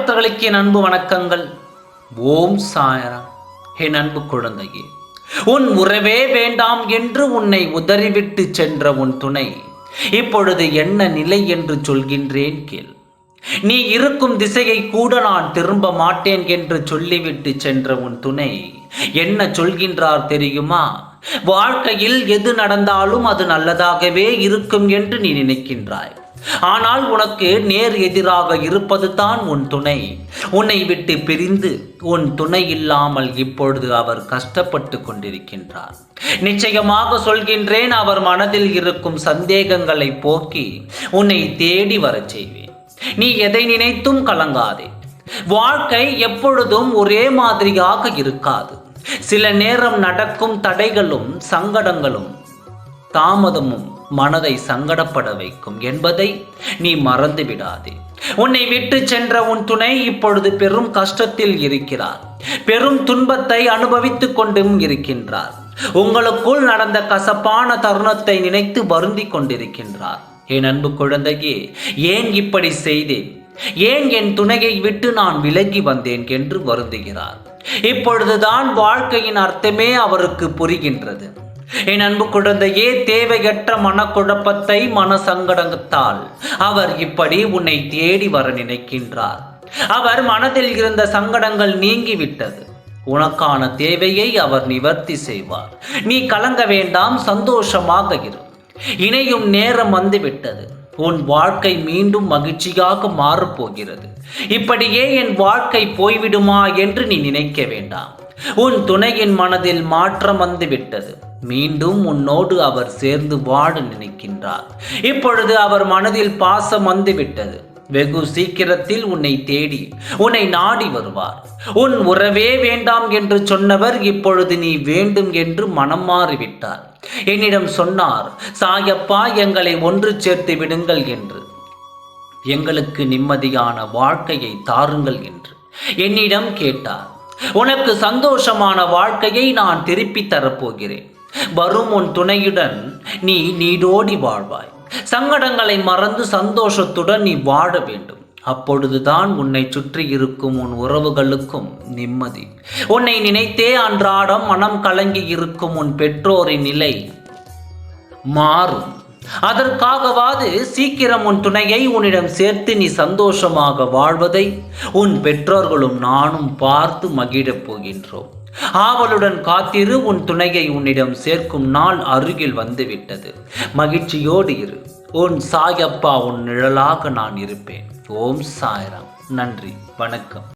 பக்தர்களுக்கு என் அன்பு வணக்கங்கள். ஓம் சாய்ராம். என் அன்பு குழந்தையே, உன் உறவே வேண்டாம் என்று உன்னை உதறிவிட்டு சென்ற உன் துணை இப்பொழுது என்ன நிலை என்று சொல்கின்றேன் கேள். நீ இருக்கும் திசையை கூட நான் திரும்ப மாட்டேன் என்று சொல்லிவிட்டு சென்ற உன் துணை என்ன சொல்கின்றார் தெரியுமா? வாழ்க்கையில் எது நடந்தாலும் அது நல்லதாகவே இருக்கும் என்று நீ நினைக்கின்றாய். ஆனால் உனக்கு நேர் எதிராக இருப்பது தான் உன் துணை. உன்னை விட்டு பிரிந்து உன் துணை இல்லாமல் இப்பொழுது அவர் கஷ்டப்பட்டு கொண்டிருக்கின்றார். நிச்சயமாக சொல்கின்றேன், அவர் மனதில் இருக்கும் சந்தேகங்களை போக்கி உன்னை தேடி வரச் செய்வேன். நீ எதை நினைத்தும் கலங்காதே. வாழ்க்கை எப்பொழுதும் ஒரே மாதிரியாக இருக்காது. சில நேரம் நடக்கும் தடைகளும் சங்கடங்களும் தாமதமும் மனதை சங்கடப்பட வைக்கும் என்பதை நீ மறந்து விடாதே. உன்னை விட்டு சென்ற உன் துணை இப்பொழுது பெரும் கஷ்டத்தில் இருக்கிறார். பெரும் துன்பத்தை அனுபவித்துக் கொண்டும் இருக்கின்றார். உங்களுக்குள் நடந்த கசப்பான தருணத்தை நினைத்து வருந்தி கொண்டிருக்கின்றார். என் அன்பு குழந்தையே, ஏன் இப்படி செய்தேன், ஏன் என் துணையை விட்டு நான் விலகி வந்தேன் என்று வருந்துகிறார். இப்பொழுதுதான் வாழ்க்கையின் அர்த்தமே அவருக்கு புரிகின்றது. என் அன்பு குழந்தையே, தேவையற்ற மனக்குழப்பத்தை மனசங்கடத்தால் அவர் இப்படி உன்னை தேடி வர நினைக்கின்றார். அவர் மனதில் இருந்த சங்கடங்கள் நீங்கிவிட்டது. உனக்கான தேவையை அவர் நிவர்த்தி செய்வார். நீ கலங்க வேண்டாம், சந்தோஷமாக இரு. இணையும் நேரம் வந்துவிட்டது. உன் வாழ்க்கை மீண்டும் மகிழ்ச்சியாக மாறப்போகிறது. இப்படியே என் வாழ்க்கை போய்விடுமா என்று நீ நினைக்க வேண்டாம். உன் துணையின் மனதில் மாற்றம் வந்துவிட்டது. மீண்டும் உன்னோடு அவர் சேர்ந்து வாழ நினைக்கின்றார். இப்பொழுது அவர் மனதில் பாசம் வந்துவிட்டது. வெகு சீக்கிரத்தில் உன்னை தேடி உன்னை நாடி வருவார். உன் உறவே வேண்டாம் என்று சொன்னவர் இப்பொழுது நீ வேண்டும் என்று மனம் மாறிவிட்டார். என்னிடம் சொன்னார், சாயப்பா, எங்களை ஒன்று சேர்த்து விடுங்கள் என்று, எங்களுக்கு நிம்மதியான வாழ்க்கையை தாருங்கள் என்று என்னிடம் கேட்டார். உனக்கு சந்தோஷமான வாழ்க்கையை நான் திருப்பி தரப்போகிறேன். வரும் உன் துணையுடன் நீ நீடோடி வாழ்வாய். சங்கடங்களை மறந்து சந்தோஷத்துடன் நீ வாழ வேண்டும். அப்பொழுதுதான் உன்னை சுற்றி இருக்கும் உன் உறவுகளுக்கும் நிம்மதி. உன்னை நினைத்தே அன்றாடம் மனம் கலங்கி இருக்கும் உன் பெற்றோரின் நிலை மாறும். அதற்காகவாது சீக்கிரம் உன் துணையை உன்னிடம் சேர்த்து நீ சந்தோஷமாக வாழ்வதை உன் பெற்றோர்களும் நானும் பார்த்து மகிழப் போகின்றோம். ஆவலுடன் காத்திரு. உன் துணையை உன்னிடம் சேர்க்கும் நாள் அருகில் வந்துவிட்டது. மகிழ்ச்சியோடு இரு. உன் சாயப்பா உன் நிழலாக நான் இருப்பேன். ஓம் சாய்ராம். நன்றி, வணக்கம்.